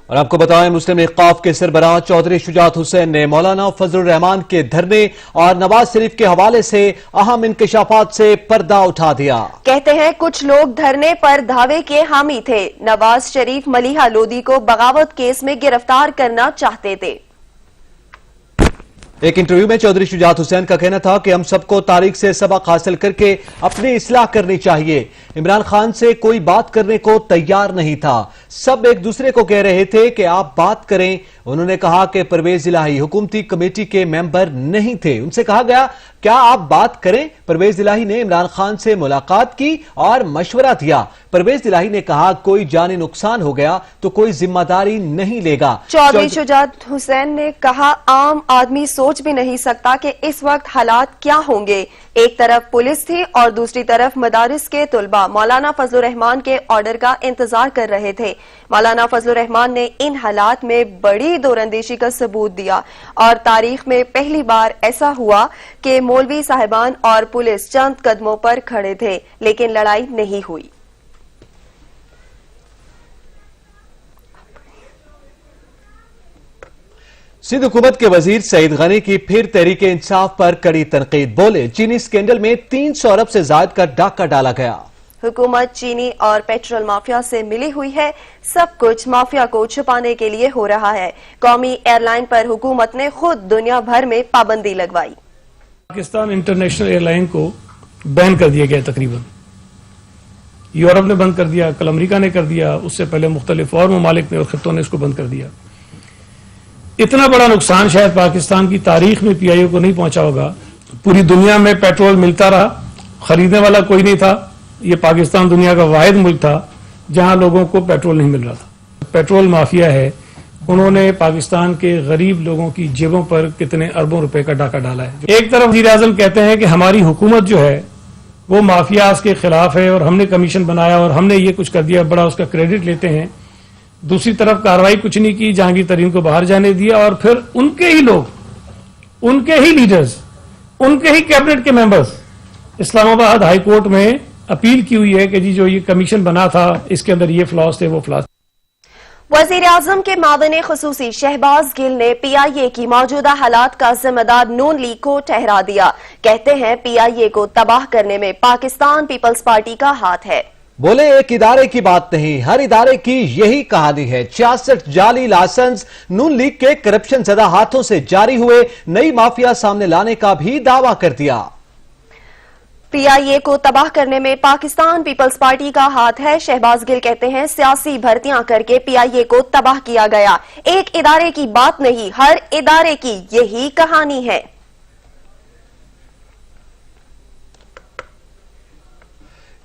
اور آپ کو بتائیں مسلم اوقاف کے سربراہ چودھری شجاعت حسین نے مولانا فضل الرحمان کے دھرنے اور نواز شریف کے حوالے سے اہم انکشافات سے پردہ اٹھا دیا۔ کہتے ہیں کچھ لوگ دھرنے پر دعوے کے حامی تھے، نواز شریف ملیحہ لودھی کو بغاوت کیس میں گرفتار کرنا چاہتے تھے۔ ایک انٹرویو میں چودھری شجاعت حسین کا کہنا تھا کہ ہم سب کو تاریخ سے سبق حاصل کر کے اپنی اصلاح کرنی چاہیے۔ عمران خان سے کوئی بات کرنے کو تیار نہیں تھا، سب ایک دوسرے کو کہہ رہے تھے کہ آپ بات کریں۔ انہوں نے کہا کہ پرویز الہی حکومتی کمیٹی کے ممبر نہیں تھے، ان سے کہا گیا کیا آپ بات کریں۔ پرویز الہی نے عمران خان سے ملاقات کی اور مشورہ دیا۔ پرویز الہی نے کہا کوئی جانی نقصان ہو گیا تو کوئی ذمہ داری نہیں لے گا۔ چودھری شجاعت حسین نے کہا عام آدمی سوچ بھی نہیں سکتا کہ اس وقت حالات کیا ہوں گے۔ ایک طرف پولیس تھی اور دوسری طرف مدارس کے طلباء مولانا فضل الرحمان کے آرڈر کا انتظار کر رہے تھے۔ مولانا فضل الرحمان نے ان حالات میں بڑی دوراندیشی کا ثبوت دیا اور تاریخ میں پہلی بار ایسا ہوا کہ مولوی صاحبان اور پولیس چند قدموں پر کھڑے تھے لیکن لڑائی نہیں ہوئی۔ سندھ حکومت کے وزیر سعید غنی کی پھر تحریک انصاف پر کڑی تنقید، بولے چینی سکینڈل میں 300 ارب سے زائد کا ڈاکہ ڈالا گیا۔ حکومت چینی اور پیٹرول مافیا سے ملی ہوئی ہے، سب کچھ مافیا کو چھپانے کے لیے ہو رہا ہے۔ قومی ایئر لائن پر حکومت نے خود دنیا بھر میں پابندی لگوائی۔ پاکستان انٹرنیشنل ایئر لائن کو بین کر دیا گیا، تقریباً یورپ نے بند کر دیا، کل امریکہ نے کر دیا، اس سے پہلے مختلف اور ممالک نے اور خطوں نے اس کو بند کر دیا۔ اتنا بڑا نقصان شاید پاکستان کی تاریخ میں پی آئی او کو نہیں پہنچا ہوگا۔ پوری دنیا میں پیٹرول ملتا رہا، خریدنے والا کوئی نہیں تھا، یہ پاکستان دنیا کا واحد ملک تھا جہاں لوگوں کو پیٹرول نہیں مل رہا تھا۔ پیٹرول مافیا ہے، انہوں نے پاکستان کے غریب لوگوں کی جیبوں پر کتنے اربوں روپے کا ڈاکہ ڈالا ہے۔ ایک طرف وزیر اعظم کہتے ہیں کہ ہماری حکومت جو ہے وہ مافیاز کے خلاف ہے اور ہم نے کمیشن بنایا اور ہم نے یہ کچھ کر دیا، بڑا اس کا کریڈٹ لیتے ہیں۔ دوسری طرف کارروائی کچھ نہیں کی، جہانگیر ترین کو باہر جانے دیا اور پھر ان کے ہی لوگ، ان کے ہی لیڈرز، ان کے ہی کیبنٹ کے ممبرز اسلام آباد ہائی کورٹ میں اپیل کی ہوئی ہے کہ جی جو یہ کمیشن بنا تھا اس کے اندر یہ فلاس تھے، وہ فلاس۔ وزیر اعظم کے معاون خصوصی شہباز گل نے پی آئی اے کی موجودہ حالات کا ذمہ دار نون لیگ کو ٹھہرا دیا۔ کہتے ہیں پی آئی اے کو تباہ کرنے میں پاکستان پیپلز پارٹی کا ہاتھ ہے۔ بولے ایک ادارے کی بات نہیں، ہر ادارے کی یہی کہانی ہے۔ 66 جعلی لائسنس نون لیگ کے کرپشن زدہ ہاتھوں سے جاری ہوئے، نئی مافیا سامنے لانے کا بھی دعویٰ کر دیا۔ پی آئی اے کو تباہ کرنے میں پاکستان پیپلز پارٹی کا ہاتھ ہے۔ شہباز گل کہتے ہیں سیاسی بھرتیاں کر کے پی آئی اے کو تباہ کیا گیا، ایک ادارے کی بات نہیں، ہر ادارے کی یہی کہانی ہے۔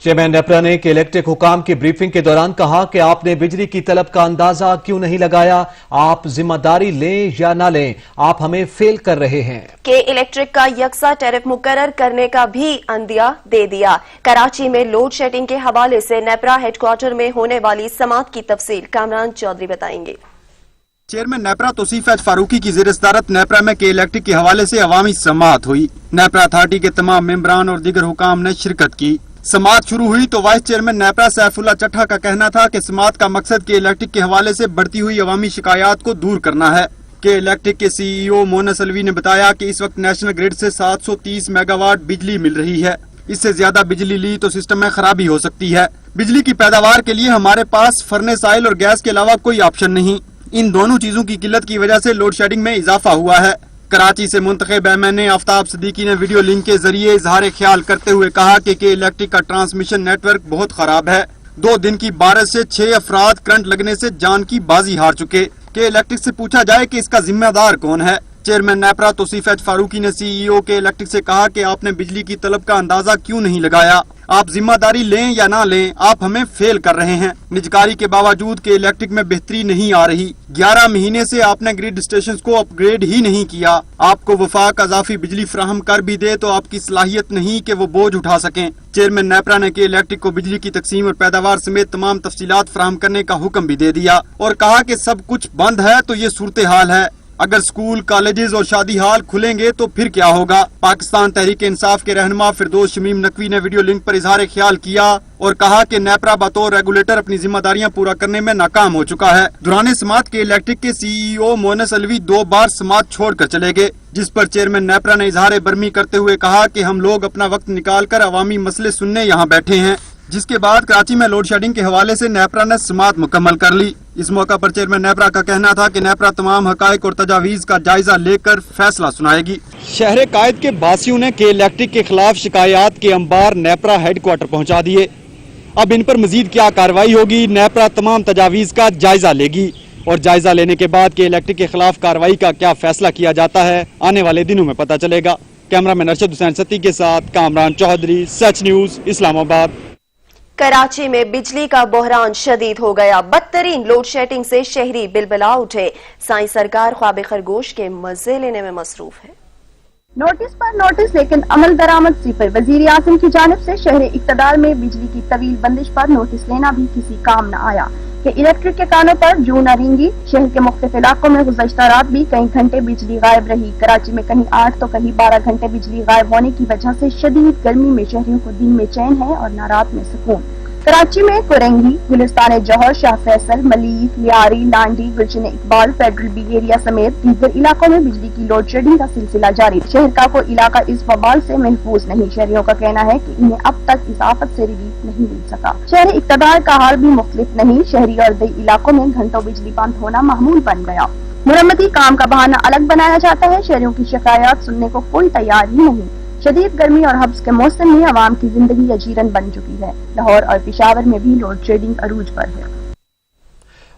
چیئرمین نیپرا نے کے الیکٹرک حکام کی بریفنگ کے دوران کہا کہ آپ نے بجلی کی طلب کا اندازہ کیوں نہیں لگایا، آپ ذمہ داری لیں یا نہ لیں، آپ ہمیں فیل کر رہے ہیں۔ کہ الیکٹرک کا یکساں ٹیرف مقرر کرنے کا بھی عندیہ دے دیا۔ کراچی میں لوڈ شیڈنگ کے حوالے سے نیپرا ہیڈ کوارٹر میں ہونے والی سماعت کی تفصیل کامران چودھری بتائیں گے۔ چیئرمین نیپرا توصیف فاروقی کی زیر صدارت نیپرا میں کے الیکٹرک کے حوالے سے عوامی سماعت ہوئی۔ نیپرا اتھارٹی کے تمام ممبران اور دیگر حکام نے شرکت کی۔ سماعت شروع ہوئی تو وائس چیئرمین نیپرا سیف اللہ چٹھا کا کہنا تھا کہ سماعت کا مقصد کے الیکٹرک کے حوالے سے بڑھتی ہوئی عوامی شکایات کو دور کرنا ہے۔ کہ الیکٹرک کے سی ای او مونس الوی نے بتایا کہ اس وقت نیشنل گریڈ سے 730 میگا واٹ بجلی مل رہی ہے، اس سے زیادہ بجلی لی تو سسٹم میں خرابی ہو سکتی ہے۔ بجلی کی پیداوار کے لیے ہمارے پاس فرنس آئل اور گیس کے علاوہ کوئی آپشن نہیں، ان دونوں چیزوں کی قلت کی وجہ سے لوڈ شیڈنگ میں اضافہ ہوا ہے۔ کراچی سے منتخب ایم این اے آفتاب صدیقی نے ویڈیو لنک کے ذریعے اظہار خیال کرتے ہوئے کہا کہ الیکٹرک کا ٹرانسمیشن نیٹ ورک بہت خراب ہے، 2 دن کی بارش سے 6 افراد کرنٹ لگنے سے جان کی بازی ہار چکے۔ کہ الیکٹرک سے پوچھا جائے کہ اس کا ذمہ دار کون ہے۔ چیئرمین نیپرا توصیف فاروقی نے سی ای او کے الیکٹرک سے کہا کہ آپ نے بجلی کی طلب کا اندازہ کیوں نہیں لگایا، آپ ذمہ داری لیں یا نہ لیں، آپ ہمیں فیل کر رہے ہیں۔ نجکاری کے باوجود کہ الیکٹرک میں بہتری نہیں آ رہی، 11 مہینے سے آپ نے گریڈ اسٹیشنز کو اپ گریڈ ہی نہیں کیا، آپ کو وفاق اضافی بجلی فراہم کر بھی دے تو آپ کی صلاحیت نہیں کہ وہ بوجھ اٹھا سکیں۔ چیئرمین نیپرا نے کہ الیکٹرک کو بجلی کی تقسیم اور پیداوار سمیت تمام تفصیلات فراہم کرنے کا حکم بھی دے دیا اور کہا کہ سب کچھ بند ہے تو یہ صورتحال ہے، अगर स्कूल, कॉलेजेस और शादी हाल खुलेंगे तो फिर क्या होगा? पाकिस्तान तहरीक इंसाफ के रहनुमा फिरदौस शमीम नकवी ने वीडियो लिंक पर इजहार ख्याल किया और कहा कि नेपरा बतौर रेगुलेटर अपनी जिम्मेदारियां पूरा करने में नाकाम हो चुका है। दुराने समात के इलेक्ट्रिक के CEO मोनस अलवी 2 बार समात छोड़कर चले गए, जिस पर चेयरमैन नेपरा ने इजहार बर्मी करते हुए कहा कि हम लोग अपना वक्त निकाल कर अवामी मसले सुनने यहाँ बैठे हैं। जिसके बाद कराची में लोड शेडिंग के हवाले से नेपरा ने समात मुकम्मल कर ली। इस मौका पर चेयरमैन नेपरा का कहना था कि नेपरा तमाम हकायक और तजावीज का जायजा लेकर फैसला सुनाएगी। शहर कायद के बासियों ने के इलेक्ट्रिक के खिलाफ शिकायत के अंबार नेपरा हेडक्वार्टर पहुंचा दिए। अब इन पर मजीद क्या कार्रवाई होगी, नेपरा तमाम तजावीज का जायजा लेगी और जायजा लेने के बाद के इलेक्ट्रिक के खिलाफ कार्रवाई का क्या फैसला किया जाता है आने वाले दिनों में पता चलेगा। कैमरामैन अरशद हुसैन सत्ती के साथ कामरान चौधरी, सच न्यूज, इस्लामाबाद। कराची में बिजली का बहरान शदीद हो गया। बदतरीन लोड शेडिंग से शहरी बिलबिला उठे। साईं सरकार ख्वाब खरगोश के मजे लेने में मसरूफ है। नोटिस पर नोटिस लेकिन अमल दरामद सिफर। वजीर आजम की जानिब से शहर इक्तदार में बिजली की तवील बंदिश पर नोटिस लेना भी किसी काम न आया कि इलेक्ट्रिक के कानों पर जू न रेंगी। शहर के मुख्तलिफ इलाकों में गुज़श्ता रात भी कई घंटे बिजली गायब रही। कराची में कहीं 8 तो कहीं 12 घंटे बिजली गायब होने की वजह से शदीद गर्मी में शहरियों को दिन में चैन है और न रात में सुकून। कराची में कुरंगी, गुलिस्तान जौहर, शाह फैसल, मलीक, लियारी, लांडी, गुलशन इकबाल, फेडरल बी एरिया समेत दीगर इलाकों में बिजली की लोड शेडिंग का सिलसिला जारी। शहर का कोई इलाका इस वबाल से महफूज नहीं। शहरियों का कहना है कि इन्हें अब तक इस आफत से रिलीफ नहीं मिल सका। शहरी इक़्तिदार का हाल भी मुख्तलिफ नहीं। शहरी और दई इलाकों में घंटों बिजली बंद होना मामूल बन गया। मुरम्मती काम का बहाना अलग बनाया जाता है। शहरियों की शिकायत सुनने को कोई तैयार ही नहीं। शदीद गर्मी और हब्स के मौसम में आवाम की जिंदगी अजीरन बन चुकी है। लाहौर और पेशावर में भी लोड शेडिंग अरूज पर है।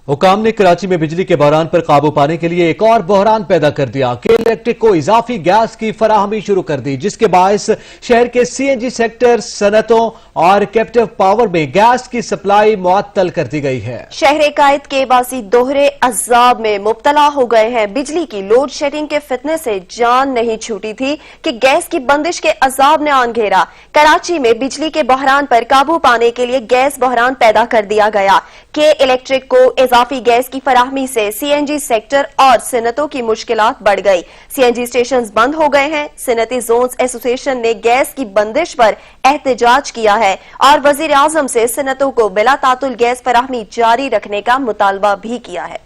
हुकाम ने कराची में बिजली के बहरान पर काबू पाने के लिए एक और बहरान पैदा कर दिया। के इलेक्ट्रिक को इजाफी गैस की फराहमी शुरू कर दी, जिसके बायस शहर के CNG सेक्टर, सनतों और कैप्टिव पावर में गैस की सप्लाई मुअत्तल कर दी गई है। शहर कायद के बासी दोहरे अजाब में मुब्तला हो गए हैं। बिजली की लोड शेडिंग के फितने से जान नहीं छूटी थी कि गैस की बंदिश के अजाब ने आन घेरा। कराची में बिजली के बहरान पर काबू पाने के लिए गैस बहरान पैदा कर दिया गया। के इलेक्ट्रिक को इजाफी गैस की फराहमी से CNG सेक्टर और सनतों की मुश्किलात बढ़ गई। CNG स्टेशन बंद हो गए हैं। सनती जोन्स एसोसिएशन ने गैस की बंदिश पर एहतजाज किया है और वजीर आजम से सनतों को बिला तातुल गैस फराहमी जारी रखने का मुतालबा भी किया है।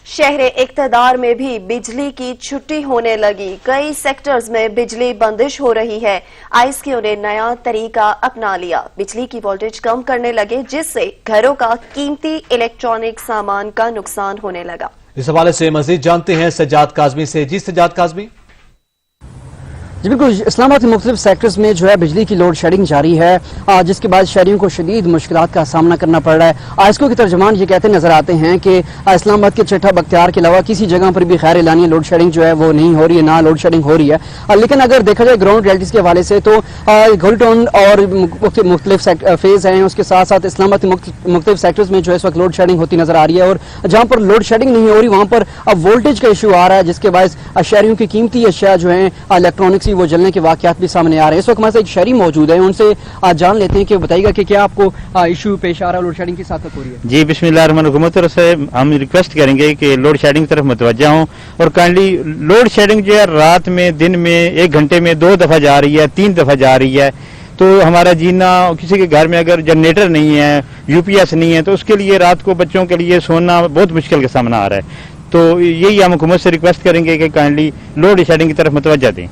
शहर इक्तदार में भी बिजली की छुट्टी होने लगी। कई सेक्टर्स में बिजली बंदिश हो रही है। ISQ ने नया तरीका अपना लिया। बिजली की वोल्टेज कम करने लगे, जिससे घरों का कीमती इलेक्ट्रॉनिक सामान का नुकसान होने लगा। इस हवाले से मजीद जानते हैं सज्जाद काजमी से। जी सज्जाद काजमी। जी बिल्कुल, इस्लामाबाद के मुख्तलिफ सेक्टर्स में जो है बिजली की लोड शेडिंग जारी है, जिसके बाद शहरियों को शदीद मुश्किलात का सामना करना पड़ रहा है। ISQ के तर्जमान ये कहते नजर आते हैं कि इस्लामाबाद के चट्टा बख्तियार के अलावा किसी जगह पर भी खैर एलानी लोड शेडिंग जो है वो नहीं हो रही है, ना लोड शेडिंग हो रही है। लेकिन अगर देखा जाए ग्राउंड रियलिटीज के हवाले से तो गोल्टन और मुख्तलिफ फेज हैं, उसके साथ साथ इस्लामाबाद के मुख्तलिफ सेक्टर्स में जो है इस वक्त लोड शेडिंग होती नजर आ रही है। और जहाँ पर लोड शेडिंग नहीं हो रही वहाँ पर अब वोल्टेज का इशू आ रहा है, जिसके बाद शहरियों की कीमती अशिया जो है इलेक्ट्रॉनिक्स वो जलने के वाकयात भी सामने आ रहे हैं। इस वक्त हमारे साथ एक शहरी मौजूद है, उनसे जान लेते हैं कि बताइएगा कि क्या आपको इशू पेश आ रहा है, लोड शेडिंग की साथ हो रही है? जी बिस्मिल्लाहिर्रहमानिर्रहीम। से हम रिक्वेस्ट करेंगे कि लोड शेडिंग की तरफ मुतवज्जा हों और काइंडली लोड शेडिंग जो है रात में दिन में 1 घंटे में 2 दफा जा रही है, 3 दफा जा रही है। तो हमारा जीना, किसी के घर में अगर जनरेटर नहीं है, UPS नहीं है, तो उसके लिए रात को बच्चों के लिए सोना बहुत मुश्किल का सामना आ रहा है। तो यही हम हुकूमत से रिक्वेस्ट करेंगे कि काइंडली लोड शेडिंग की तरफ मुतवज्जा दें।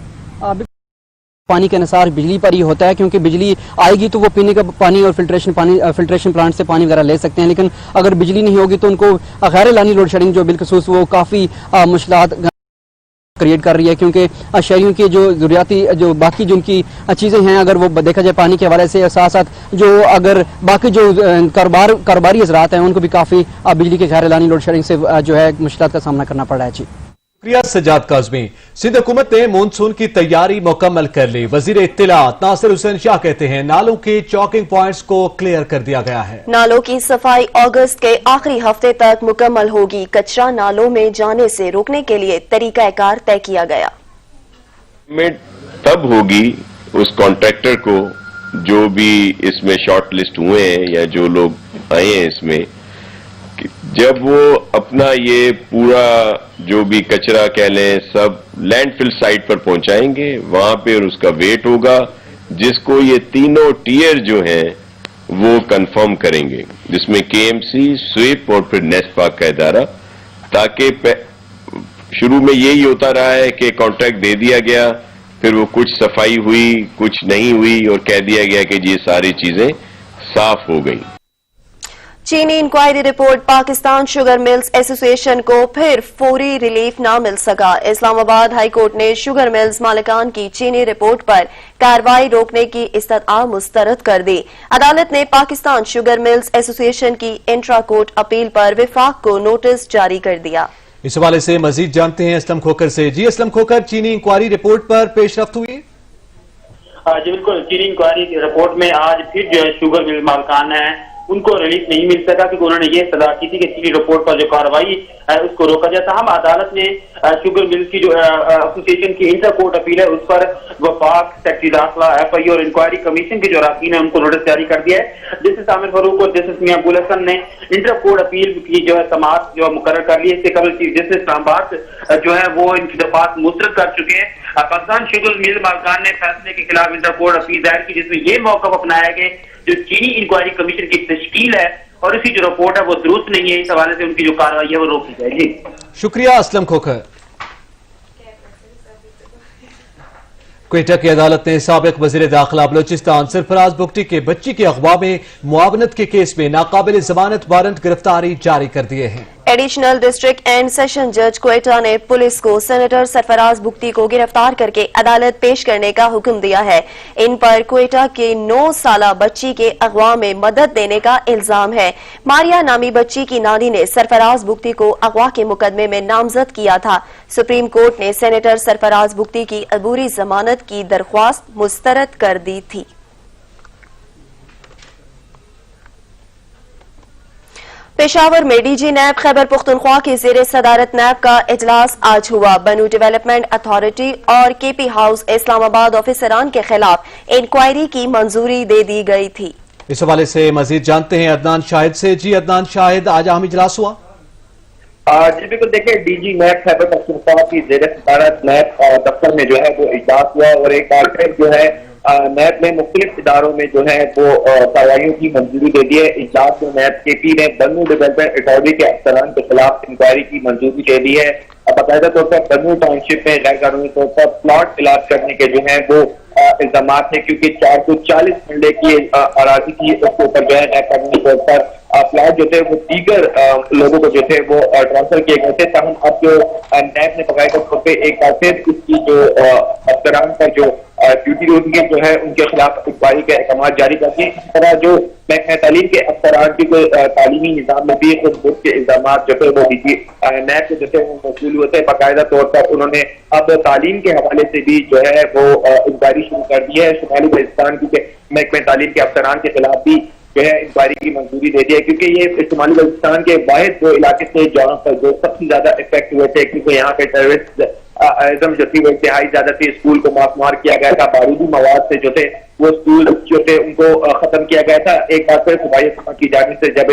पानी के अनुसार बिजली पर ही होता है, क्योंकि बिजली आएगी तो वो पीने का पानी और फिल्ट्रेशन प्लांट से पानी वगैरह ले सकते हैं। लेकिन अगर बिजली नहीं होगी तो उनको गैर एलानी लोड शेडिंग जो बिलखसूस वो काफ़ी मुश्किलात क्रिएट कर रही है, क्योंकि शहरियों की जो ज़रूरियाती जो बाकी जो उनकी चीज़ें हैं, अगर वो देखा जाए पानी के हवाले से, साथ साथ जो अगर बाकी जो कारोबारी हज़रात हैं उनको भी काफ़ी बिजली के गैर एलानी लोड शेडिंग से जो है मुश्किलात का सामना करना पड़ रहा है। जी शुक्रिया सज्जाद काज़मी। सिंध हुकूमत ने मानसून की तैयारी मुकम्मल कर ली। वजीर इत्तलात नासिर हुसैन शाह कहते हैं नालों के चौकिंग पॉइंट्स को क्लियर कर दिया गया है। नालों की सफाई अगस्त के आखिरी हफ्ते तक मुकम्मल होगी। कचरा नालों में जाने से रोकने के लिए तरीकाकार तय किया गया। तब होगी उस कॉन्ट्रैक्टर को जो भी इसमें शॉर्ट लिस्ट हुए हैं या जो लोग आए हैं इसमें, जब वो अपना ये पूरा जो भी कचरा कह लें सब लैंडफिल साइट पर पहुंचाएंगे, वहां पे और उसका वेट होगा, जिसको ये तीनों टीयर जो हैं वो कंफर्म करेंगे, जिसमें केएमसी, स्वीप और फिर नेस्पाक का इदारा, ताकि शुरू में यही होता रहा है कि कॉन्ट्रैक्ट दे दिया गया, फिर वो कुछ सफाई हुई, कुछ नहीं हुई और कह दिया गया कि ये सारी चीजें साफ हो गई। चीनी inquiry report Pakistan sugar mills association को फिर फौरी रिलीफ न मिल सका। इस्लामाबाद हाई कोर्ट ने शुगर मिल्स मालिकान की चीनी रिपोर्ट पर कार्रवाई रोकने की इस्तदा मुस्तरद कर दी। अदालत ने पाकिस्तान शुगर मिल्स एसोसिएशन की इंट्रा कोर्ट अपील पर विफाक को नोटिस जारी कर दिया। इस हवाले से मजीद जानते हैं असलम खोकर से। जी असलम खोकर, चीनी इंक्वायरी रिपोर्ट पर पेशरफ्त हुई? जी बिल्कुल, चीनी इंक्वायरी रिपोर्ट में आज फिर जो है शुगर मिल मालिकान है उनको रिलीफ नहीं मिल सका, क्योंकि उन्होंने ये सजा की थी कि चीनी रिपोर्ट पर जो कार्रवाई है उसको रोका जाए। हम अदालत ने शुगर मिल्स की जो एसोसिएशन की इंटर कोर्ट अपील है उस पर वफाक, सेक्रेटरी दाखिला, एफआई और इंक्वायरी कमीशन के जो अरकान है उनको नोटिस जारी कर दिया है। जस्टिस आमिर फारूक और जस्टिस मियां अब्दुल हसन ने इंटर कोर्ट अपील की जो है समाअत जो मुकर्रर कर ली है। इससे कबल चीफ जस्टिस इस्लामाबाद जो है वो इनकी दफात मुस्तरद कर चुके हैं। पाकिस्तान शुगर मिल मालिकान ने फैसले के खिलाफ इंटर कोर्ट अपील दायर की, जिसमें ये मौक़िफ़ अपनाया कि जो चीनी इंक्वायरी कमीशन की तश्कील है और उसकी जो रिपोर्ट है वो दुरुस्त नहीं है, इस हवाले से उनकी जो कार्रवाई है वो रोकी जाएगी। शुक्रिया असलम खोकर। क्वेटा की अदालत ने साबिक वज़ीर दाखिला बलोचिस्तान सरफराज बुगटी के बच्ची के अगवा में मुआवनत के केस में नाकाबिल जमानत वारंट गिरफ्तारी जारी कर दिए हैं। एडिशनल डिस्ट्रिक्ट एंड सेशन जज क्वेटा ने पुलिस को सेनेटर सरफराज बुगटी को गिरफ्तार करके अदालत पेश करने का हुक्म दिया है। इन पर क्वेटा के 9 साला बच्ची के अगवा में मदद देने का इल्जाम है। मारिया नामी बच्ची की नानी ने सरफराज बुगटी को अगवा के मुकदमे में नामजद किया था। सुप्रीम कोर्ट ने सेनेटर सरफराज बुगटी की अबूरी जमानत की दरख्वास्त मुस्तरद कर दी थी। पेशावर में डीजी नैब खैबर पुख्तनख्वा की ज़ेरे सदारत नैब का इजलास आज हुआ। बनू डेवलपमेंट अथॉरिटी और केपी हाउस इस्लामाबाद ऑफिसरान के खिलाफ इंक्वायरी की मंजूरी दे दी गई थी। इस हवाले से मजीद जानते हैं अदनान शाहिद से। जी अदनान शाहिद, आज अहम इजलास हुआ? जी बिल्कुल, देखिए डीजी नैब खैबर पख्तूनख्वा की ज़ेरे सदारत नैब दफ्तर में जो है वो इजलास हुआ और एक बार फिर जो है नैब ने मुख्तलिफ इदारों में जो है वो कार्रवाइयों की मंजूरी दे दी है। इजलास में नैब केपी ने बन्नू डेवलपमेंट अथॉरिटी के अफसरान के खिलाफ इंक्वायरी की मंजूरी दे दी है। बाकायदा तौर पर बन्नू टाउनशिप में गैर कानूनी तौर पर प्लॉट तलाश करने के जो है वो इल्जाम है, क्योंकि 440 मरले की अराजी थी, उसके ऊपर जो है गैर कानूनी तौर पर प्लॉट जो थे वो दीगर लोगों को जो थे वो ट्रांसफर किए गए थे। ताहम अब जो नैब ने बाकायदा तौर पर एक बार फिर इसकी जो अफसरान पर जो ड्यूटी उनके जो है उनके खिलाफ इंक्वायरी के अहकाम जारी कर दिए। इस तरह जो महकमा तालीम के अफसरान की कोई तालीमी निज़ाम में भी खुद के इल्जाम जो थे वो डीजी नैब के जो थे वो मौसूल हुए थे। बाकायदा तौर पर उन्होंने अब तालीम के हवाले से भी जो है वो इंक्वायरी शुरू कर दी है। शुमाली बलूचिस्तान के महकमा तालीम के अफसरान के खिलाफ भी जो है इंक्वायरी की मंजूरी दे दी है, क्योंकि ये शुमाली बलूचिस्तान के वाहिद जो इलाके थे जहाँ पर जो सबसे ज्यादा इफेक्ट हुए थे, क्योंकि यहाँ पे टेररिस्ट आज़म जो थी वो इंतहाई ज्यादा थी। स्कूल को मार किया गया था, बारूदी मवाद से जो थे वो स्कूल जो थे उनको खत्म किया गया था। एक बार फिर सूबाई हुकूमत की जानिब से जब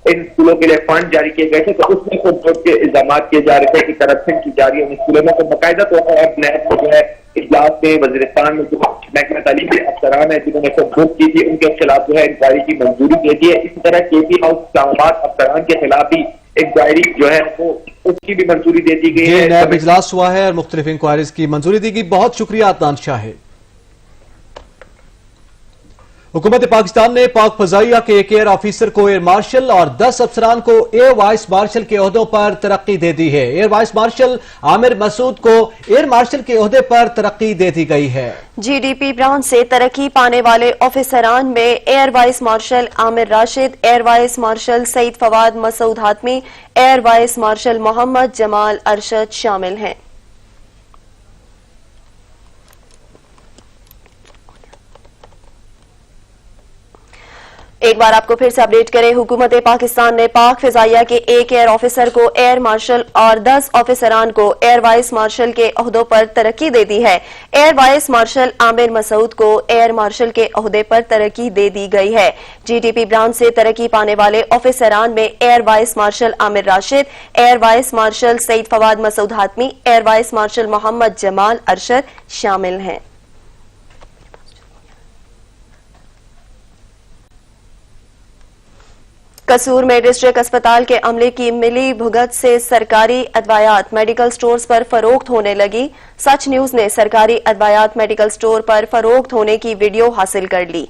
इन स्कूलों के लिए फंड जारी किए गए थे तो उसमें खुद के इल्जाम किए जा रहे थे कि करप्शन की जा रही है उन स्कूलों में। तो बाकायदा तौर पर अब नैब को जो है इजलास में वज़ीरिस्तान में जो महकमा तालीम के अफसरान है जिन्होंने खुद बुक की थी उनके खिलाफ जो है इंक्वायरी की मंजूरी दे दी है। इसी तरह केपी हाउस इस्लामाबाद अफसरान के खिलाफ भी इंक्वायरी जो है वो उसकी भी मंजूरी दे दी गई है। नैब इजलास हुआ है और मुख्तलिफ इंक्वायरीज की मंजूरी दी गई। बहुत शुक्रिया अदनान शाहिद। हुकूमत पाकिस्तान ने पाक फजाइया के एक एयर ऑफिसर को एयर मार्शल और 10 अफसरान को एयर वाइस मार्शल के ओहदों पर तरक्की दे दी है। Air vice marshal Amir Masood को एयर मार्शल के ओहदे पर तरक्की दे दी गई है। जीडीपी ब्रांच से तरक्की पाने वाले ऑफिसरान में air vice marshal Amir Rashid, air vice marshal Saeed Fawad Masood Hatmi, air vice marshal Mohammad Jamal Arshad शामिल हैं। ایک بار آپ کو پھر سے اپڈیٹ کریں، حکومت پاکستان نے پاک فضائیہ کے ایک ایئر آفیسر کو ایئر مارشل اور 10 آفیسران کو ایئر وائس مارشل کے عہدوں پر ترقی دے دی ہے۔ ایئر وائس مارشل عامر مسعود کو ایئر مارشل کے عہدے پر ترقی دے دی گئی ہے۔ جی ٹی پی برانچ سے ترقی پانے والے آفیسران میں ایئر وائس مارشل عامر راشد، ایئر وائس مارشل سعید فواد مسعود حاتمی، ایئر وائس مارشل محمد جمال ارشد شامل ہیں۔ قصور میں ڈسٹرکٹ اسپتال کے عملے کی ملی بھگت سے سرکاری ادویات میڈیکل سٹورز پر فروخت ہونے لگی۔ سچ نیوز نے سرکاری ادویات میڈیکل سٹور پر فروخت ہونے کی ویڈیو حاصل کر لی۔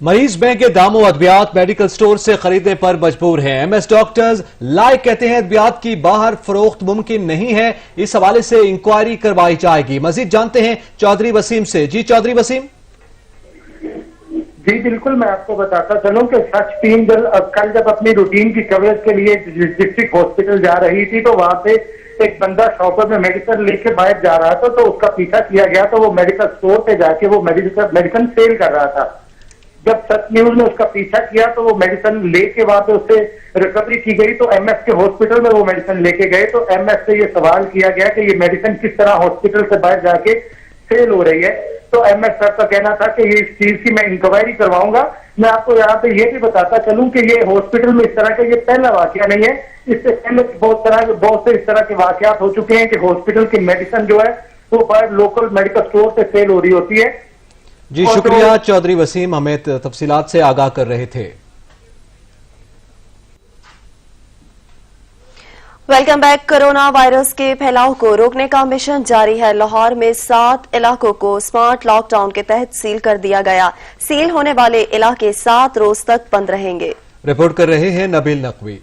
مریض مہنگے داموں ادویات میڈیکل سٹور سے خریدنے پر مجبور ہیں۔ ایم ایس ڈاکٹرز لائق کہتے ہیں ادویات کی باہر فروخت ممکن نہیں ہے، اس حوالے سے انکوائری کروائی جائے گی۔ مزید جانتے ہیں چودھری وسیم سے۔ جی چودھری وسیم۔ جی بالکل، میں آپ کو بتاتا چلوں کہ سچ ٹیم کل جب اپنی روٹین کی کوریج کے لیے ڈسٹرکٹ ہاسپٹل جا رہی تھی تو وہاں پہ ایک بندہ شاپر میں میڈیسن لے کے باہر جا رہا تھا، تو اس کا پیچھا کیا گیا تو وہ میڈیکل سٹور پہ جا کے وہ میڈیسن سیل کر رہا تھا۔ جب سچ نیوز نے اس کا پیچھا کیا تو وہ میڈیسن لے کے وہاں پہ اس سے ریکوری کی گئی، تو ایم ایس کے ہاسپٹل میں وہ میڈیسن لے کے گئے تو ایم ایس سے یہ سوال کیا گیا کہ یہ میڈیسن کس طرح ہاسپٹل سے باہر جا کے سیل ہو رہی ہے، تو ایم ایس صاحب کا کہنا تھا کہ یہ اس چیز کی میں انکوائری کرواؤں گا۔ میں آپ کو یہاں پہ یہ بھی بتاتا چلوں کہ یہ ہاسپٹل میں اس طرح کا یہ پہلا واقعہ نہیں ہے، اس سے پہلے بہت سے اس طرح کے واقعات ہو چکے ہیں کہ ہاسپٹل کی میڈیسن جو ہے وہ باہر لوکل میڈیکل سٹور سے سیل ہو رہی ہوتی ہے۔ جی شکریہ چودھری وسیم، ہمیں تفصیلات سے آگاہ کر رہے تھے۔ Welcome back. کرونا وائرس کے پھیلاؤ کو روکنے کا مشن جاری ہے۔ لاہور میں 7 علاقوں کو سمارٹ لاک ڈاؤن کے تحت سیل کر دیا گیا۔ سیل ہونے والے علاقے 7 روز تک بند رہیں گے۔ رپورٹ کر رہے ہیں نبیل نقوی۔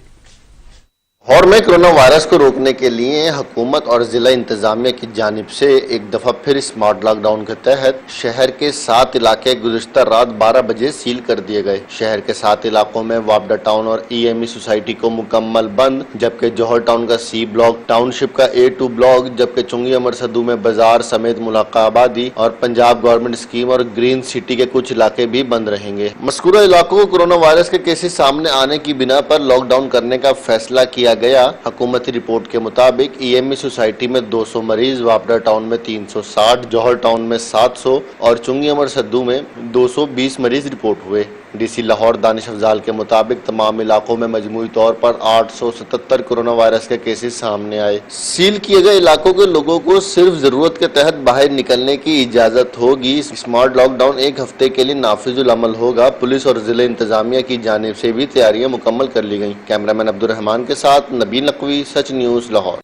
لاہور میں کرونا وائرس کو روکنے کے لیے حکومت اور ضلع انتظامیہ کی جانب سے ایک دفعہ پھر سمارٹ لاک ڈاؤن کے تحت شہر کے 7 علاقے گزشتہ رات 12 بجے سیل کر دیے گئے۔ شہر کے 7 علاقوں میں وابڈا ٹاؤن اور ای ایم ای سوسائٹی کو مکمل بند، جبکہ جوہر ٹاؤن کا سی بلاک، ٹاؤن شپ کا A2 بلاک، جبکہ چنگی امر سدو میں بازار سمیت ملاقہ آبادی اور پنجاب گورنمنٹ اسکیم اور گرین سٹی کے کچھ علاقے بھی بند رہیں گے۔ مذکورہ علاقوں کو کورونا وائرس کے کیسز سامنے آنے کی بنا پر لاک ڈاؤن کرنے کا فیصلہ کیا گیا۔ حکومتی رپورٹ کے مطابق ای ایم ای سوسائٹی میں 200 مریض، وابڈا ٹاؤن میں 360، جوہر ٹاؤن میں 700 اور چنگی امر سدو میں 220 مریض رپورٹ ہوئے۔ ڈی سی لاہور دانش افضال کے مطابق تمام علاقوں میں مجموعی طور پر 877 کورونا وائرس کے کیسز سامنے آئے۔ سیل کیے گئے علاقوں کے لوگوں کو صرف ضرورت کے تحت باہر نکلنے کی اجازت ہوگی۔ سمارٹ لاک ڈاؤن 1 ہفتے کے لیے نافذ العمل ہوگا۔ پولیس اور ضلع انتظامیہ کی جانب سے بھی تیاریاں مکمل کر لی گئیں۔ کیمرامین عبدالرحمان کے ساتھ نبیل نقوی، سچ نیوز لاہور۔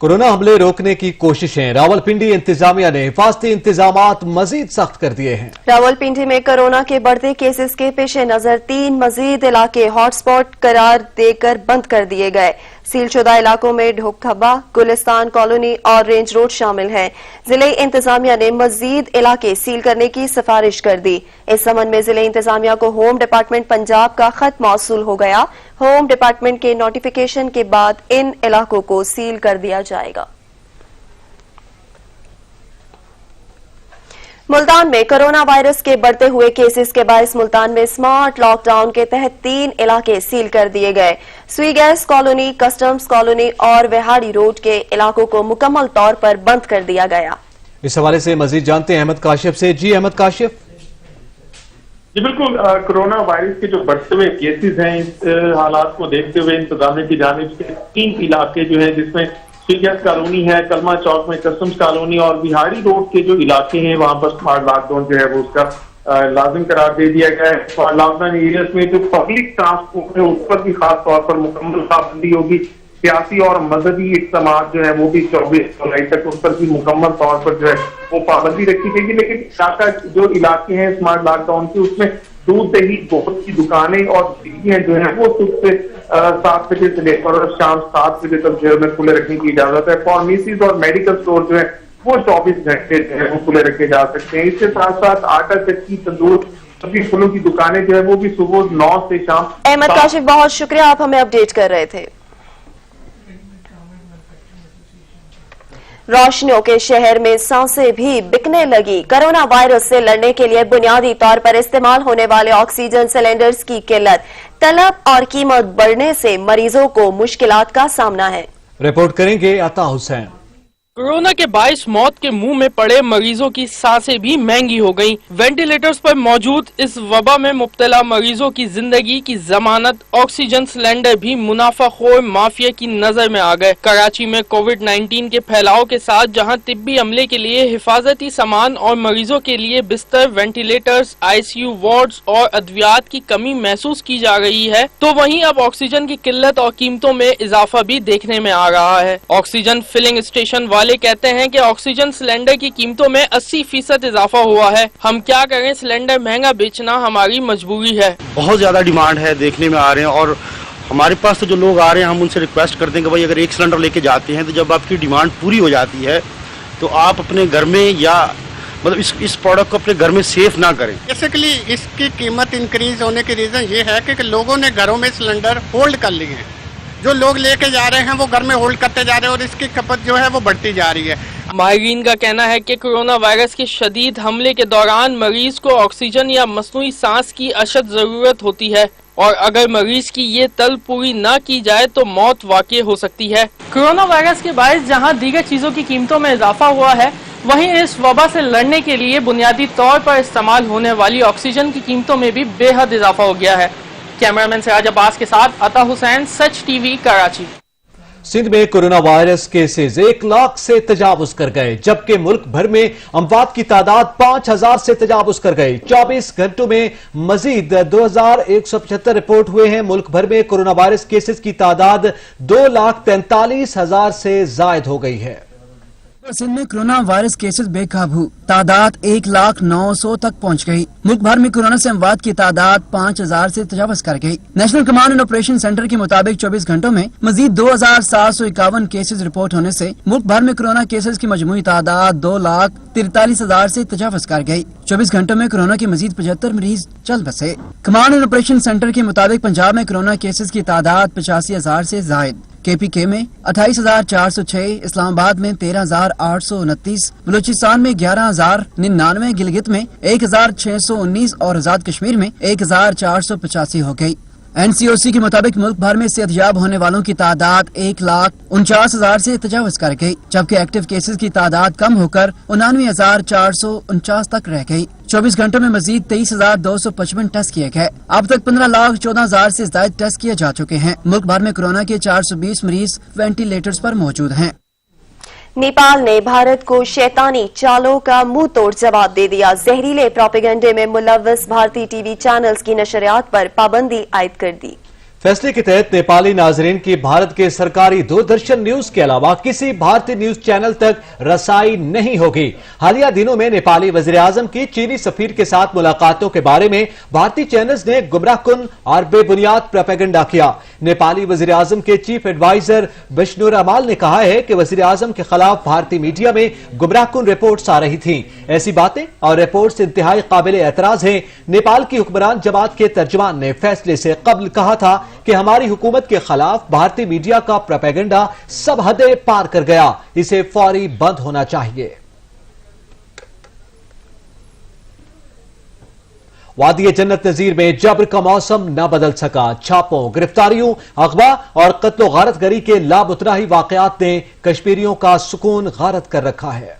کورونا حملے روکنے کی کوششیں، راولپنڈی انتظامیہ نے حفاظتی انتظامات مزید سخت کر دیے ہیں۔ راولپنڈی میں کورونا کے بڑھتے کیسز کے پیش نظر 3 مزید علاقے ہاٹ سپاٹ قرار دے کر بند کر دیے گئے۔ سیل شدہ علاقوں میں ڈھوک کھبا، گلستان کالونی اور رینج روڈ شامل ہیں۔ ضلع انتظامیہ نے مزید علاقے سیل کرنے کی سفارش کر دی۔ اس سبند میں ضلع انتظامیہ کو ہوم ڈپارٹمنٹ پنجاب کا خط موصول ہو گیا۔ ہوم ڈپارٹمنٹ کے نوٹیفیکیشن کے بعد ان علاقوں کو سیل کر دیا جائے گا۔ ملتان میں کرونا وائرس کے بڑھتے ہوئے کیسز کے باعث ملتان میں سمارٹ لاک ڈاؤن کے تحت 3 علاقے سیل کر دیے گئے۔ سوئی گیس کالونی، کسٹمز کالونی اور وہاڑی روڈ کے علاقوں کو مکمل طور پر بند کر دیا گیا۔ اس حوالے سے مزید جانتے ہیں احمد کاشف سے۔ جی احمد کاشف۔ جی بالکل، کرونا وائرس کے جو بڑھتے ہوئے کیسز ہیں، اس حالات کو دیکھتے ہوئے انتظامیہ کی جانب سے 3 علاقے جو ہیں، جس میں سیگیس کالونی ہے، کلمہ چوک میں کسٹمز کالونی اور بہاڑی روڈ کے جو علاقے ہیں وہاں پر سمارٹ لاک ڈاؤن جو ہے وہ اس کا لازم قرار دے دیا گیا ہے۔ لاک ڈاؤن ایریاز میں جو پبلک ٹرانسپورٹ ہے اس پر بھی خاص طور پر مکمل پابندی ہوگی۔ سیاسی اور مذہبی اجتماعات جو ہے وہ بھی 24 جولائی تک اس پر بھی مکمل طور پر جو ہے وہ پابندی رکھی گئی ہے۔ لیکن جو علاقے ہیں سمارٹ لاک ڈاؤن کے، اس میں دودھ دہی بہت سی دکانیں اور ڈیریاں جو ہیں وہ صبح سے 7 بجے سے لے کر شام 7 بجے تک جو ہے کھلے رکھنے کی اجازت ہے۔ فارمیسیز اور میڈیکل اسٹور جو ہے وہ 24 گھنٹے جو ہے وہ کھلے رکھے جا سکتے ہیں۔ اس کے ساتھ ساتھ آٹا چکی، تندور، سبزی پھلوں کی دکانیں جو ہے وہ بھی صبح 9 سے شام۔ احمد کاشف بہت شکریہ، آپ ہمیں اپڈیٹ کر رہے تھے۔ रोशनियों के शहर में सांसें भी बिकने लगी। कोरोना वायरस से लड़ने के लिए बुनियादी तौर पर इस्तेमाल होने वाले ऑक्सीजन सिलेंडर्स की किल्लत, तलब और कीमत बढ़ने से मरीजों को मुश्किलात का सामना है। रिपोर्ट करेंगे अता हुसैन। कोरोना के 22 मौत के मुंह में पड़े मरीजों की सांसें भी महंगी हो गईं। वेंटिलेटर्स पर मौजूद इस वबा में मुब्तला मरीजों की जिंदगी की जमानत ऑक्सीजन सिलेंडर भी मुनाफाखोर माफिया की नजर में आ गए। कराची में कोविड-19 के फैलाव के साथ जहां तिब्बी अमले के लिए हिफाजती सामान और मरीजों के लिए बिस्तर, वेंटिलेटर्स, ICU वार्ड्स और अद्वियात की कमी महसूस की जा रही है, तो वहीं अब ऑक्सीजन की किल्लत और कीमतों में इजाफा भी देखने में आ रहा है। ऑक्सीजन फिलिंग स्टेशन वाले कहते हैं कि ऑक्सीजन सिलेंडर की कीमतों में 80% इजाफा हुआ है। हम क्या करें, सिलेंडर महंगा बेचना हमारी मजबूरी है। बहुत ज्यादा डिमांड है, देखने में आ रहे हैं, और हमारे पास तो जो लोग आ रहे हैं हम उनसे रिक्वेस्ट करते हैं कि भाई अगर एक सिलेंडर लेके जाते हैं तो जब आपकी डिमांड पूरी हो जाती है तो आप अपने घर में या मतलब इस प्रोडक्ट को अपने घर में सेफ ना करें। बेसिकली इसकी कीमत इंक्रीज होने की रीजन ये है कि लोगों ने घरों में सिलेंडर होल्ड कर लिए हैं। जो लोग लेके जा रहे हैं वो घर में होल्ड करते जा रहे हैं और इसकी खपत जो है वो बढ़ती जा रही है। माहिरीन का कहना है कि कोरोना वायरस के शदीद हमले के दौरान मरीज को ऑक्सीजन या मसनूई सांस की अशद जरूरत होती है और अगर मरीज की ये तलब पूरी न की जाए तो मौत वाक़ई हो सकती है। कोरोना वायरस के बायस जहां दीगर चीजों की कीमतों में इजाफा हुआ है, वहीं इस वबा से लड़ने के लिए बुनियादी तौर पर इस्तेमाल होने वाली ऑक्सीजन की कीमतों में भी बेहद इजाफा हो गया है। कैमरामैन सिराज अब्बास के साथ अता हुसैन, सच टीवी, कराची। सिंध में कोरोना वायरस केसेस 1 लाख से तजावुज कर गए, जबकि मुल्क भर में अमवात की तादाद 5000 से तजावुज कर गई। 24 घंटों में मजीद 2175 रिपोर्ट हुए हैं। मुल्क भर में कोरोना वायरस केसेस की तादाद 2,43,000 से जायद हो गई है। सिंध में कोरोना वायरस केसेस बेकाबू, तादाद 1,09,000 तक पहुंच गई। मुल्क भर में कोरोना से अमवात की तादाद 5000 से तजावज कर गई। National command and operation centre के मुताबिक 24 घंटों में मजीद 2751 केसेस रिपोर्ट होने से मुल्क भर में कोरोना केसेस की मजमूई तादाद 2,43,000 से तजावज कर गई। 24 घंटों में कोरोना के मजीद 75 मरीज चल बसे। कमांड एंड ऑपरेशन सेंटर के मुताबिक पंजाब में कोरोना केसेस की तादाद 85,000 से जायद, KPK में 28,406, इस्लामाबाद में 13,829, बलूचिस्तान में 11,099, गिलगित में 1,619 और आजाद कश्मीर में 1,485 हो गई। NCOC के मुताबिक मुल्क भर में सेहतयाब होने वालों की तादाद 1,49,000 से तजावज कर गई, जबकि एक्टिव केसेस की तादाद कम होकर 99,449 तक रह गई। 24 घंटों में मजीद 23,255 टेस्ट किए गए। अब तक 15,14,000 से ज्यादा टेस्ट किए जा चुके हैं। मुल्क भर में कोरोना के 420 मरीज वेंटिलेटर्स पर मौजूद हैं। नेपाल ने भारत को शैतानी चालों का मुंह तोड़ जवाब दे दिया। जहरीले प्रोपेगेंडे में मुलव्वस भारतीय टीवी चैनल्स की नशरियात पर पाबंदी आयद कर दी। फैसले के तहत नेपाली नाजरीन की भारत के सरकारी दूरदर्शन न्यूज के अलावा किसी भारतीय न्यूज चैनल तक रसाई नहीं होगी। हालिया दिनों में नेपाली वजीर आजम की चीनी सफीर के साथ मुलाकातों के बारे में भारतीय चैनल्स ने गुमराहकुन और बेबुनियाद प्रोपेगेंडा किया। नेपाली वजीर आजम के चीफ एडवाइजर बिश्नूर अमाल ने कहा है कि वजीर आजम के खिलाफ भारतीय मीडिया में गुमराहकुन रिपोर्ट्स आ रही थी। ऐसी बातें और रिपोर्ट्स इंतहाई काबिल एतराज हैं। नेपाल की हुक्मरान जमात के तर्जुमान ने फैसले से कबल कहा था कि हमारी हुकूमत के खिलाफ भारतीय मीडिया का प्रोपेगेंडा सब हदें पार कर गया, इसे फौरी बंद होना चाहिए। वादी जन्नत नजीर में जबर का मौसम न बदल सका। छापों, गिरफ्तारियों, अगवा और कत्लो गारत गरी के लाबुतराही वाकयात ने कश्मीरियों का सुकून गारत कर रखा है।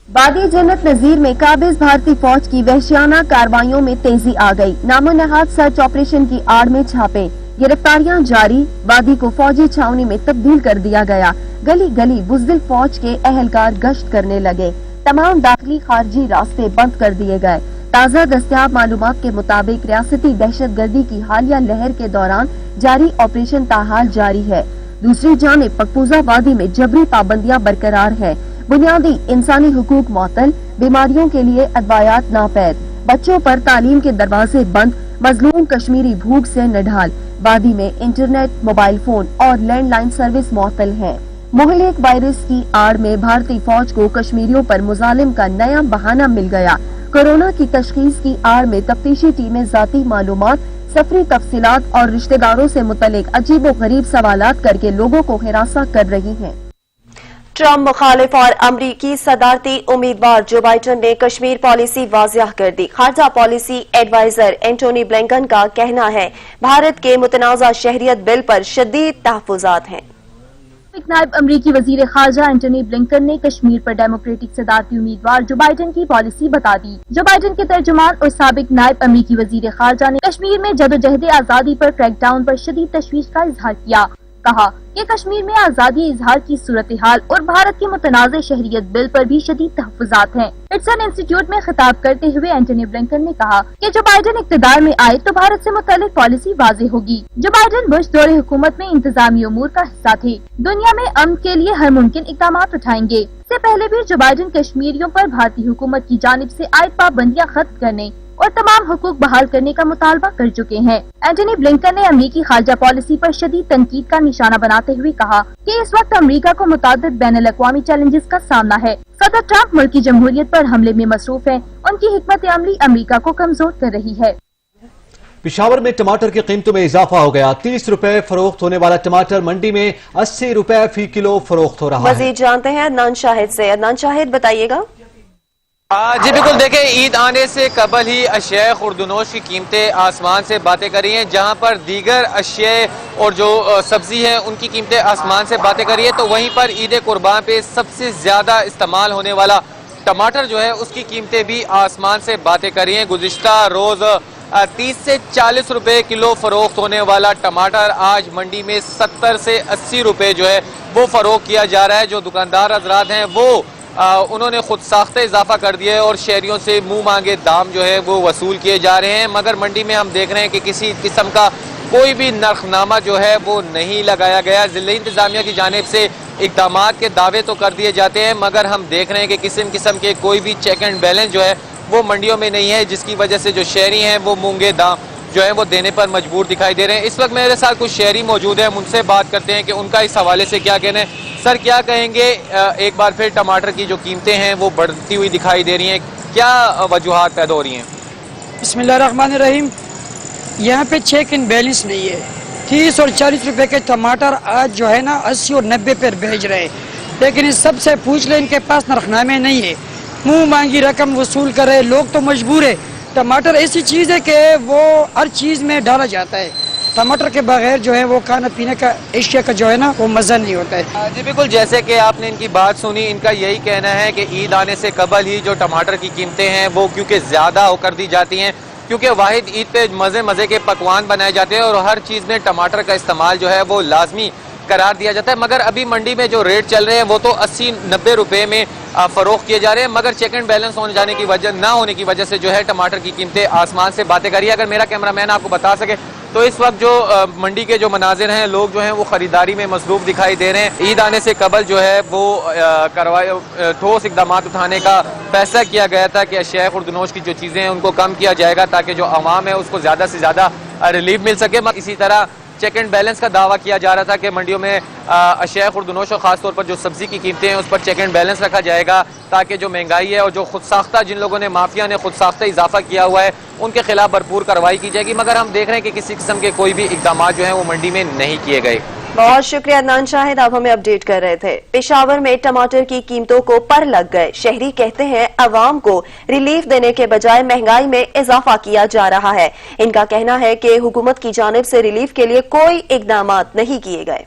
वादी जन्नत नजीर में काबिज भारतीय फौज की वहशियाना कार्रवाइयों में तेजी आ गई। नामो नहाद सर्च ऑपरेशन की आड़ में छापे, गिरफ्तारियां जारी। वादी को फौजी छावनी में तब्दील कर दिया गया। गली गली बुज़दिल फौज के अहलकार गश्त करने लगे। तमाम दाखिली खारजी रास्ते बंद कर दिए गए। ताज़ा दस्तियाब मालूमात के मुताबिक रियासती दहशत गर्दी की हालिया लहर के दौरान जारी ऑपरेशन ताहाल जारी है। दूसरी जानिब पकपूजा वादी में जबरी पाबंदियां बरकरार है। बुनियादी इंसानी हुकूक मअतल, बीमारियों के लिए अदवायात नापैद, बच्चों पर तालीम के दरवाजे बंद, मजलूम कश्मीरी भूख से निढाल। वादी में इंटरनेट, मोबाइल फोन और लैंडलाइन सर्विस मअतल है। मुहलिक वायरस की आड़ में भारतीय फौज को कश्मीरियों पर मुजालिम का नया बहाना मिल गया। कोरोना की तशखीस की आड़ में तफ्तीशी टीमें जाती मालूमात, सफरी तफसीलात और रिश्तेदारों से मुतल्लिक अजीबो गरीब सवालात करके लोगों को हिरासा कर रही हैं। ट्रम्प मुखालिफ और अमरीकी सदारती उम्मीदवार जो बाइडन ने कश्मीर पॉलिसी वाज़िह कर दी। खारजा पॉलिसी एडवाइजर एंटोनी ब्लिंकन का कहना है भारत के मुतनाज़ा शहरियत बिल पर शदीद तहफ़्फ़ुज़ात हैं। नायब अमरीकी वजीर खारजा एंटोनी ब्लिंकन ने कश्मीर पर डेमोक्रेटिक सदारती उम्मीदवार जो बाइडन की पॉलिसी बता दी। जो बाइडन के तर्जुमान और साबिक नायब अमरीकी वजीर खारजा ने कश्मीर में जदोजहद आज़ादी पर क्रैकडाउन पर शदीद तशवीश का इजहार किया। कहा कि कश्मीर में आज़ादी इजहार की सूरत हाल और भारत के मुतनाज़ शहरियत बिल पर भी शदीद तहफ़्फ़ुज़ात हैं। इट्सन इंस्टीट्यूट में खिताब करते हुए एंटोनी ब्लिंकन ने कहा कि जो बाइडन इक़्तिदार में आए तो भारत से मुतालिक पॉलिसी वाज़ेह होगी। जो बाइडन बुश दौरे हुकूमत में इंतजामी उमूर का हिस्सा थे, दुनिया में अमन के लिए हर मुमकिन इक़दाम उठाएंगे। इससे पहले भी जो बाइडन कश्मीरियों पर भारतीय हुकूमत की जानिब से आयद पाबंदियाँ खत्म करने और तमाम हुकूक बहाल करने का मुतालबा कर चुके हैं। एंटोनी ब्लिंकन ने अमरीकी खारजा पॉलिसी पर शदीद तनकीद का निशाना बनाते हुए कहा कि इस वक्त अमरीका को मुतादिद बैनुल-अक़वामी चैलेंजेस का सामना है। सदर ट्रंप मुल्क की जमहूरियत पर हमले में मसरूफ हैं। उनकी हिकमत अमली अमरीका को कमजोर कर रही है। पिशावर में टमाटर की कीमतों में इजाफा हो गया। 30 रुपए फरोख्त होने वाला टमाटर मंडी में 80 रुपए फी किलो फरोख्त हो रहा है। मजीद जानते हैं अदनान शाहिद से। अदनान शाहिद, बताइएगा। जी बिल्कुल, देखें ईद आने से कबल ही अशिया खुर्दनोश की कीमतें आसमान से बातें करी हैं। जहां पर दीगर अशिया और जो सब्जी है उनकी कीमतें आसमान से बातें करी है, तो वहीं पर ईद कुर्बान पे सबसे ज्यादा इस्तेमाल होने वाला टमाटर जो है उसकी कीमतें भी आसमान से बातें करी हैं। गुज़िश्ता रोज 30 से 40 रुपए किलो फरोख्त होने वाला टमाटर आज मंडी में 70 से 80 रुपए जो है वो फरोख्त किया जा रहा है। जो दुकानदार हजरात हैं वो उन्होंने खुद साख्ते इजाफा कर दिया है और शहरियों से मुंह मांगे दाम जो है वो वसूल किए जा रहे हैं। मगर मंडी में हम देख रहे हैं कि किसी किस्म का कोई भी नरखनामा जो है वो नहीं लगाया गया। जिला इंतजामिया की जानिब से इक़दाम के दावे तो कर दिए जाते हैं, मगर हम देख रहे हैं कि किस्म के कोई भी चेक एंड बैलेंस जो है वो मंडियों में नहीं है, जिसकी वजह से जो शहरी हैं वो मूंगे दाम जो है वो देने पर मजबूर दिखाई दे रहे हैं। इस वक्त मेरे साथ कुछ शहरी मौजूद हैं, उनसे बात करते हैं कि उनका इस हवाले से क्या कहना है। सर, क्या कहेंगे, एक बार फिर टमाटर की जो कीमतें हैं वो बढ़ती हुई दिखाई दे रही हैं, क्या वजूहात पैदा हो रही हैं? बिस्मिल्लाहिर्रहमानिर्रहीम। यहाँ पे चेक इन बैलेंस नहीं है। 30 और 40 रुपए के टमाटर आज जो है ना 80 और 90 पर भेज रहे हैं, लेकिन इस सबसे पूछ ले, इनके पास नरखनामे नहीं है, मुंह मांगी रकम वसूल कर रहे। लोग तो मजबूर है। टमाटर ऐसी चीज़ है कि वो हर चीज़ में डाला जाता है। टमाटर के बगैर जो है वो खाना पीने का एशिया का जो है ना वो मज़ा नहीं होता है। जी बिल्कुल, जैसे कि आपने इनकी बात सुनी, इनका यही कहना है कि ईद आने से कबल ही जो टमाटर की कीमतें हैं वो क्योंकि ज़्यादा कर दी जाती हैं, क्योंकि वाहिद ईद पे मज़े के पकवान बनाए जाते हैं और हर चीज़ में टमाटर का इस्तेमाल जो है वो लाजमी करार दिया जाता है। मगर अभी मंडी में जो रेट चल रहे हैं वो तो 80-90 रुपए में फरोख्त किए जा रहे हैं, मगर चेक एंड बैलेंस ना होने की वजह से जो है टमाटर की कीमतें आसमान से बातें करी है। अगर मेरा कैमरामैन आपको बता सके तो इस वक्त जो मंडी के जो मनाजिर हैं, लोग जो हैं वो खरीदारी में मसरूफ दिखाई दे रहे हैं। ईद आने से कबल जो है वो ठोस इकदाम उठाने का फैसला किया गया था कि अशिया खुर्दनोश की जो चीज़ें हैं उनको कम किया जाएगा ताकि जो आवाम है उसको ज़्यादा से ज़्यादा रिलीफ मिल सके। इसी तरह चेक एंड बैलेंस का दावा किया जा रहा था कि मंडियों में अशिया खुर्दनोश और ख़ासतौर पर जो सब्जी की कीमतें हैं उस पर चेक एंड बैलेंस रखा जाएगा ताकि जो महंगाई है और जो खुद साख्ता जिन लोगों ने माफिया ने खुद साख्ता इजाफा किया हुआ है उनके खिलाफ भरपूर कार्रवाई की जाएगी। मगर हम देख रहे हैं कि किसी किस्म के कोई भी इकदाम जो हैं वो मंडी में नहीं किए गए। बहुत शुक्रिया अदनान शाहिद, आप हमें अपडेट कर रहे थे। पेशावर में टमाटर की कीमतों को पर लग गए। शहरी कहते हैं अवाम को रिलीफ देने के बजाय महंगाई में इजाफा किया जा रहा है। इनका कहना है कि हुकूमत की जानिब से रिलीफ के लिए कोई इकदाम नहीं किए गए।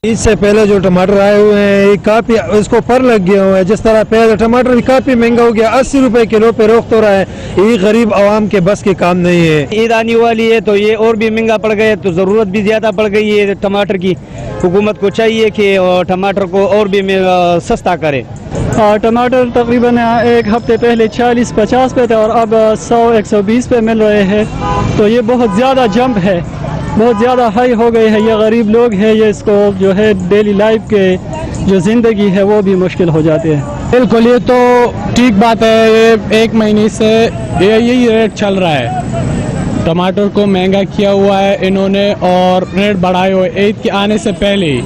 इससे पहले जो टमाटर आए हुए हैं काफी उसको पर लग गया हुआ है। जिस तरह पहले टमाटर भी काफी महंगा हो गया, 80 रुपए किलो पे रोक तो रहा है। ये गरीब आवाम के बस के काम नहीं है। ईद आने वाली है तो ये और भी महंगा पड़ गया, तो जरूरत भी ज्यादा पड़ गई है टमाटर की। हुकूमत को चाहिए कि टमाटर को और भी सस्ता करे। टमाटर तकरीबन एक हफ्ते पहले 40-50 पे थे और अब 100-120 पे मिल रहे हैं, तो ये बहुत ज़्यादा जंप है, बहुत ज़्यादा हाई हो गई है। ये गरीब लोग हैं, ये इसको जो है डेली लाइफ के जो ज़िंदगी है वो भी मुश्किल हो जाती है। बिल्कुल, ये तो ठीक बात है। ये एक महीने से यही रेट चल रहा है। टमाटर को महंगा किया हुआ है इन्होंने और रेट बढ़ाए हुए ईद के आने से पहले ही,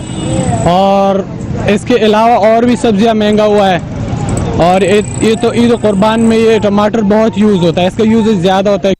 और इसके अलावा और भी सब्जियां महंगा हुआ है। और ये तो ईद कुर्बान में ये टमाटर बहुत यूज़ होता है, इसका यूज़ ज़्यादा होता है।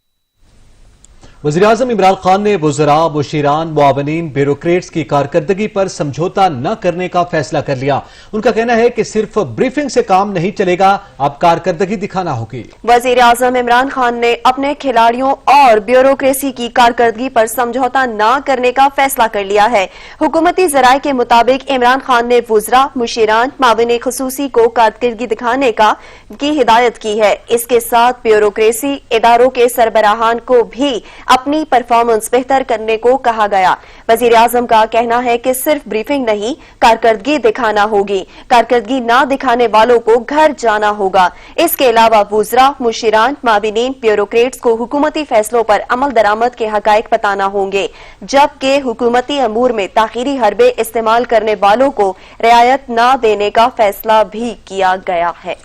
वज़ीर-ए-आज़म इमरान खान ने वुज़रा, मुशीरान, मुआवनीन, ब्यूरोक्रेट्स की कारकर्दगी पर समझौता न करने का फैसला कर लिया। उनका कहना है कि सिर्फ ब्रीफिंग से काम नहीं चलेगा, अब कारकर्दगी दिखाना होगी। वज़ीर-ए-आज़म इमरान खान ने अपने खिलाड़ियों और ब्यूरोक्रेसी की कारकर्दगी पर समझौता न करने का फैसला कर लिया है। हुकूमती ज़राए के मुताबिक इमरान खान ने वुज़रा, मुशीरान, माविन खुसूसी को कारकर्दगी दिखाने की हिदायत की है। इसके साथ ब्यूरोक्रेसी इदारों के सरबराहान को भी अपनी परफॉर्मेंस बेहतर करने को कहा गया। वज़ीर-ए-आज़म का कहना है कि सिर्फ ब्रीफिंग नहीं, कारकर्दगी दिखाना होगी। कारकर्दगी न दिखाने वालों को घर जाना होगा। इसके अलावा वुज़रा, मुशीरान, माविनीन, ब्यूरोक्रेट्स को हुकूमती फैसलों पर अमल दरामद के हकायक बताना होंगे, जबकि हुकूमती अमूर में ताखीरी हरबे इस्तेमाल करने वालों को रियायत न देने का फैसला भी किया गया है।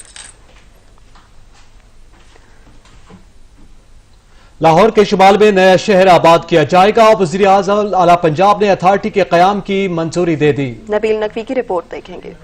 लाहौर के शुमाल में नया शहर आबाद किया जाएगा। वज़ीर-ए-आज़म आला पंजाब ने अथॉरिटी के क़याम की मंजूरी दे दी। नबील नकवी की रिपोर्ट देखेंगे।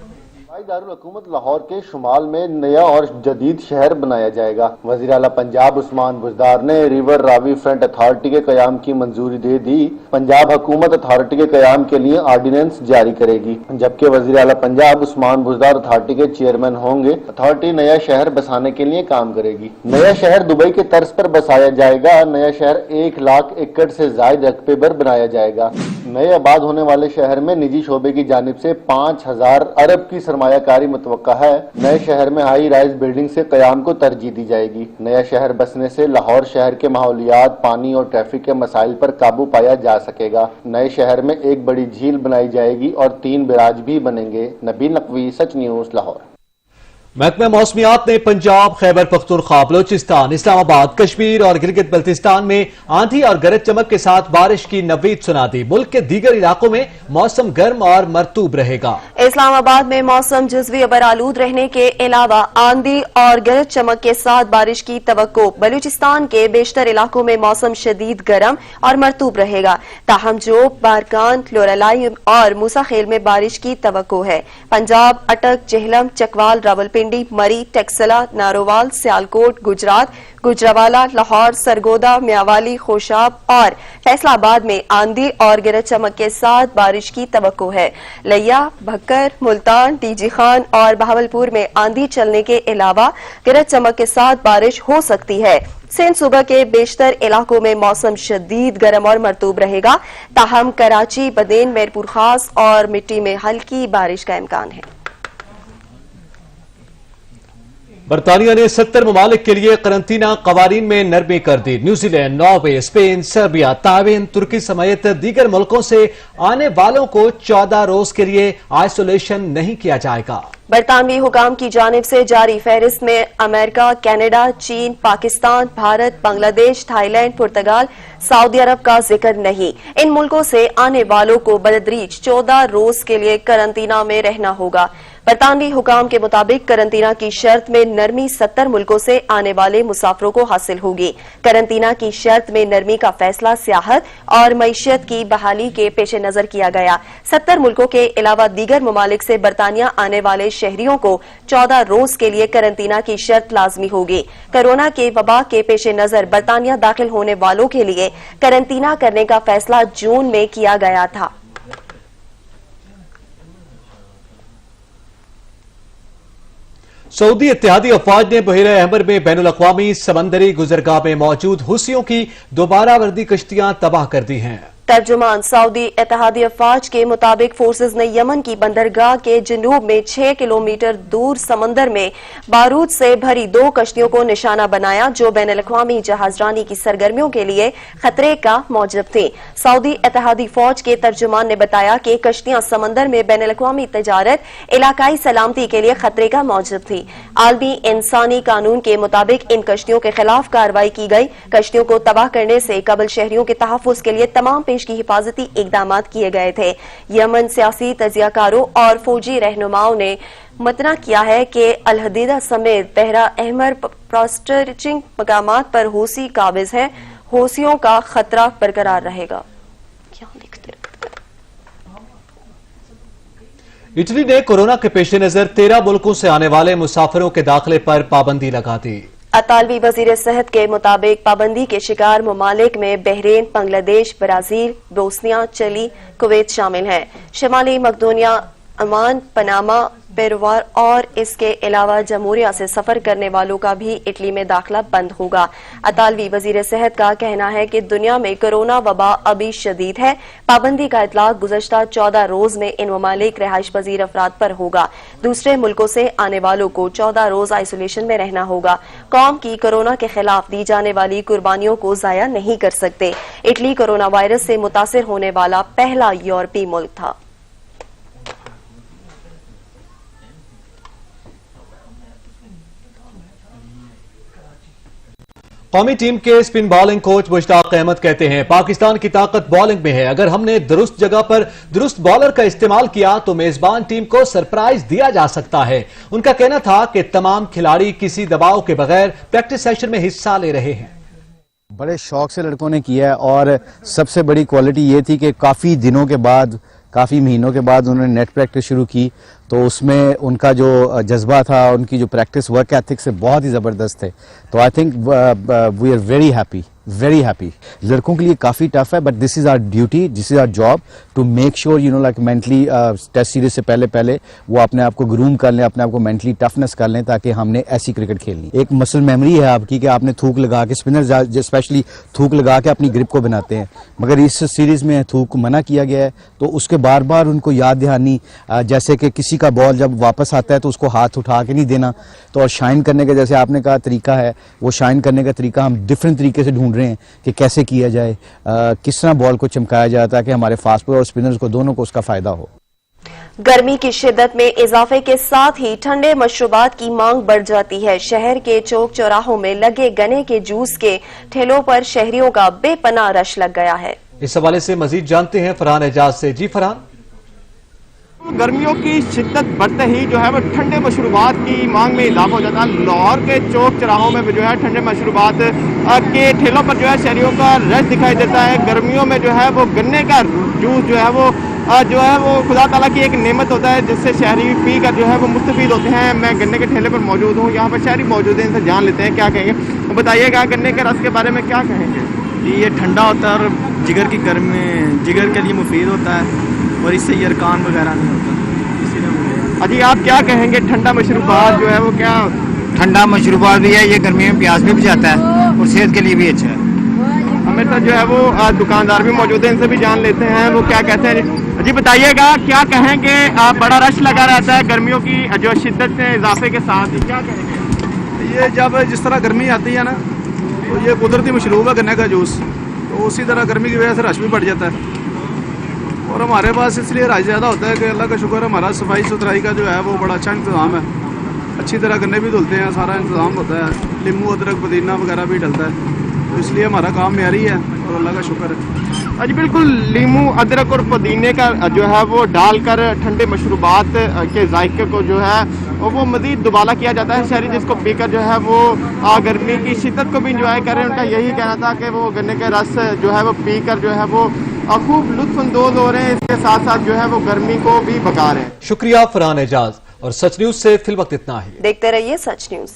दारुल हुकूमत लाहौर के शुमाल में नया और जदीद शहर बनाया जाएगा। वज़ीर आला पंजाब उस्मान बुज़दार ने रिवर रावी फ्रंट अथॉरिटी के क़याम की मंजूरी दे दी। पंजाब हुकूमत अथॉरिटी के क़याम के लिए ऑर्डिनेंस जारी करेगी, जबकि वज़ीर आला पंजाब उस्मान बुज़दार अथॉरिटी के चेयरमैन होंगे। अथॉरिटी नया शहर बसाने के लिए काम करेगी। नया शहर दुबई के तर्ज पर बसाया जाएगा। नया शहर 1 लाख एकड़ से ज़ायद रकबे पर बनाया जाएगा। नए आबाद होने वाले शहर में निजी शोबे की जानिब से 5000 अरब की सरमायाकारी मुतवक्का है। नए शहर में हाई राइज बिल्डिंग से कयाम को तरजीह दी जाएगी। नया शहर बसने से लाहौर शहर के माहौलियात, पानी और ट्रैफिक के मसाइल पर काबू पाया जा सकेगा। नए शहर में एक बड़ी झील बनाई जाएगी और 3 बैराज भी बनेंगे। नबील नकवी, सच न्यूज़, लाहौर। महकमा मौसमियात ने पंजाब, खैबर पख्तूनख्वा, बलोचिस्तान, इस्लामाबाद, कश्मीर और गिलगित बल्तिस्तान में आंधी और गरज चमक के साथ बारिश की नवीद सुना दी। मुल्क के दीगर इलाकों में मौसम गर्म और मरतूब रहेगा। इस्लामाबाद में मौसम जुज़वी अबर आलूद रहने के अलावा आंधी और गरज चमक के साथ बारिश की तवक्को। बलूचिस्तान के बेशतर इलाकों में मौसम शदीद गर्म और मरतूब रहेगा। ताहम जोब, बारकान, लोरालाई और मूसाखेल में बारिश की तवक्को है। पंजाब, अटक, जेहलम, चकवाल, रावलपिंडी, मरी, टेक्सला, नारोवाल, सियालकोट, गुजरात, गुजरावाला, लाहौर, सरगोदा, म्यावाली, खोशाब और फैसलाबाद में आंधी और गरज चमक के साथ बारिश की तवक्को है। लिया, भक्कर, मुल्तान, डीजी खान और बहावलपुर में आंधी चलने के अलावा गरज चमक के साथ बारिश हो सकती है। सिंध सूबा के बेशतर इलाकों में मौसम शदीद गर्म और मरतूब रहेगा। ताहम कराची, बदेन, मेरपुर खास और मिट्टी में हल्की बारिश का इम्कान है। बरतानिया ने 70 ममालिक के लिए करंतना कवानीन में नरमी कर दी। New Zealand, Norway, Spain, Serbia, Taiwan, तुर्की समेत दीगर मुल्कों से आने वालों को 14 रोज के लिए आइसोलेशन नहीं किया जाएगा। बरतानवी हुकाम की जानिब से जारी फहरिस्त में अमेरिका, कनाडा, चीन, पाकिस्तान, भारत, बांग्लादेश, थाईलैंड, पुर्तगाल, सऊदी अरब का जिक्र नहीं। इन मुल्कों से आने वालों को बतदरीज 14 रोज के लिए करंतना में रहना होगा। बरतानवी हुकाम के मुताबिक करंतना की शर्त में नरमी 70 मुल्कों से आने वाले मुसाफरों को हासिल होगी। करंतना की शर्त में नरमी का फैसला सियाहत और मईशत की बहाली के पेश नजर किया गया। 70 मुल्कों के अलावा दीगर ममालिक से बरतानिया आने वाले शहरियों को 14 रोज के लिए करंतना की शर्त लाजमी होगी। कोरोना के वबा के पेश नजर बरतानिया दाखिल होने वालों के लिए करंतना करने का फैसला जून में किया गया था। सऊदी इत्तेहादी अफवाज ने बहरा अहमर में बैनुल अक़वामी समंदरी गुजरगाह में मौजूद हुसियों की दोबारा वर्दी कश्तियां तबाह कर दी हैं। तर्जुमान सऊदी इत्तेहादी अफवाज के मुताबिक फोर्सेज ने यमन की बंदरगाह के जनूब में 6 किलोमीटर दूर समंदर में बारूद से भरी 2 कश्तियों को निशाना बनाया, जो बैनुल-अक़वामी जहाजरानी की सरगर्मियों के लिए खतरे का मौजब थी। सऊदी इत्तेहादी फौज के तर्जुमान ने बताया कि कश्तियां समंदर में बैनुल-अक़वामी तजारत, इलाकाई सलामती के लिए खतरे का मौजब थी। आलमी इंसानी कानून के मुताबिक इन कश्तियों के खिलाफ कार्रवाई की गई। कश्तियों को तबाह करने से कबल शहरियों के तहफ़्फ़ुज़ के लिए तमाम की हिफाजती इकदामात किए गए थे। यमन सियासी तजियाकारों और फौजी रहनुमाओं ने मतना किया है कि अल-हदीदा समेत बहरा अहमर प्रोस्टरिचिंग मकामात पर हूसी काबिज है। हूसियों का खतरा बरकरार रहेगा। इटली ने कोरोना के पेश नजर 13 मुल्कों से आने वाले मुसाफिरों के दाखिले पर पाबंदी लगा दी। اطالوی وزیر صحت کے مطابق پابندی کے شکار ممالک میں بحرین، بنگلہ دیش، برازیل، بوسنیا، چلی، کویت شامل ہیں۔ شمالی مقدونیا، عمان، پاناما، پیروار اور اس کے علاوہ جمہوریہ سے سفر کرنے والوں کا بھی اٹلی میں داخلہ بند ہوگا۔ اطالوی وزیر صحت کا کہنا ہے کہ دنیا میں کرونا وبا ابھی شدید ہے۔ پابندی کا اطلاق گزشتہ 14 روز میں ان ممالک رہائش پذیر افراد پر ہوگا۔ دوسرے ملکوں سے آنے والوں کو 14 روز آئسولیشن میں رہنا ہوگا۔ قوم کی کورونا کے خلاف دی جانے والی قربانیوں کو ضائع نہیں کر سکتے۔ اٹلی کورونا وائرس سے متاثر ہونے والا پہلا یورپی ملک تھا۔ قومی ٹیم کے سپن بالنگ کوچ مشتاق احمد کہتے ہیں پاکستان کی طاقت بالنگ میں ہے، اگر ہم نے درست جگہ پر درست بالر کا استعمال کیا تو میزبان ٹیم کو سرپرائز دیا جا سکتا ہے۔ ان کا کہنا تھا کہ تمام کھلاڑی کسی دباؤ کے بغیر پریکٹس سیشن میں حصہ لے رہے ہیں۔ بڑے شوق سے لڑکوں نے کیا ہے اور سب سے بڑی کوالٹی یہ تھی کہ کافی دنوں کے بعد، کافی مہینوں کے بعد انہوں نے نیٹ پریکٹس شروع کی، تو اس میں ان کا جو جذبہ تھا، ان کی جو پریکٹس ورک ایتھک سے بہت ہی زبردست ہے۔ تو I think we are very happy. لڑکوں کے لیے کافی ٹف ہے، but this is our duty, this is our job to make sure like mentally test series سے پہلے وہ اپنے آپ کو گروم کر لیں، اپنے آپ کو مینٹلی ٹفنس کر لیں تاکہ ہم نے ایسی کرکٹ کھیلنی۔ ایک مسل میموری ہے آپ کی کہ آپ نے تھوک لگا کے، اسپنر اسپیشلی تھوک لگا کے اپنی گرپ کو بناتے ہیں، مگر اس سیریز میں تھوک منع کیا گیا ہے، تو اس کے بار بار ان کو یاد دہانی، جیسے کہ کسی کا بال جب واپس آتا ہے تو اس کو ہاتھ اٹھا کے نہیں دینا، تو اور شائن کرنے کا جیسے آپ نے کہا طریقہ ہے، وہ شائن کرنے کا طریقہ ہم ڈفرینٹ طریقے سے ڈھونڈ رہے ہیں کہ کیسے کیا جائے، کس طرح بال کو چمکایا جاتا ہے کہ ہمارے فاسٹ بالر اور اسپنرز کو دونوں کو اس کا فائدہ ہو۔ گرمی کی شدت میں اضافے کے ساتھ ہی ٹھنڈے مشروبات کی مانگ بڑھ جاتی ہے۔ شہر کے چوک چوراہوں میں لگے گنے کے جوس کے ٹھیلوں پر شہریوں کا بے پناہ رش لگ گیا ہے۔ اس حوالے سے مزید جانتے ہیں فرحان اعجاز سے۔ جی فرحان۔ گرمیوں کی شدت بڑھتے ہی جو ہے وہ ٹھنڈے مشروبات کی مانگ میں اضافہ ہو جاتا ہے۔ لاہور کے چوک چراہوں میں جو ہے ٹھنڈے مشروبات کے ٹھیلوں پر جو ہے شہریوں کا رش دکھائی دیتا ہے۔ گرمیوں میں جو ہے وہ گنے کا جوس جو ہے وہ خدا تعالیٰ کی ایک نعمت ہوتا ہے، جس سے شہری پی کر جو ہے وہ مستفید ہوتے ہیں۔ میں گنے کے ٹھیلے پر موجود ہوں، یہاں پر شہری موجود ہیں، ان سے جان لیتے ہیں کیا کہیں گے۔ بتائیے گا گنے کے رس کے بارے میں کیا کہیں گے؟ یہ ٹھنڈا ہوتا ہے اور جگر کی گرمی جگر کے لیے مفید ہوتا ہے، اور اس سے یرکان وغیرہ نہیں ہوتا۔ جی آپ کیا کہیں گے؟ ٹھنڈا مشروبات جو ہے وہ کیا؟ ٹھنڈا مشروبات بھی ہے، یہ گرمی میں پیاس بھی بجھاتا ہے اور صحت کے لیے بھی اچھا ہے۔ ہمیں تو جو ہے وہ دکاندار بھی موجود ہیں، ان سے بھی جان لیتے ہیں وہ کیا کہتے ہیں۔ جی بتائیے گا کیا کہیں گے؟ بڑا رش لگا رہتا ہے گرمیوں کی جو شدت سے اضافے کے ساتھ، کیا کہیں گے؟ یہ جب جس طرح گرمی آتی ہے نا، تو یہ قدرتی مشروب ہے گنے کا جوس، تو اسی طرح گرمی کی وجہ سے رش بھی بڑھ جاتا ہے، اور ہمارے پاس اس لیے رش زیادہ ہوتا ہے کہ اللہ کا شکر ہے ہمارا صفائی ستھرائی کا جو ہے وہ بڑا اچھا انتظام ہے، اچھی طرح گنے بھی دھلتے ہیں، سارا انتظام ہوتا ہے، لیمو ادرک پودینہ وغیرہ بھی ڈلتا ہے، تو اس لیے ہمارا کام معیاری ہے اور اللہ کا شکر ہے۔ جی بالکل، لیمو ادرک اور پودینے کا جو ہے وہ ڈال کر ٹھنڈے مشروبات کے ذائقے کو جو ہے وہ مزید دوبالا کیا جاتا ہے۔ شہری جس کو پی کر جو ہے وہ گرمی کی شدت کو بھی انجوائے کر رہے ہیں۔ ان کا یہی کہنا تھا کہ وہ گنے کے رس جو ہے وہ پی کر جو ہے وہ خوب لطف اندوز ہو رہے ہیں، اس کے ساتھ ساتھ جو ہے وہ گرمی کو بھی بھگا رہے ہیں۔ شکریہ فرحان اعجاز، اور سچ نیوز سے فی الوقت اتنا ہی۔ دیکھتے رہیے سچ نیوز۔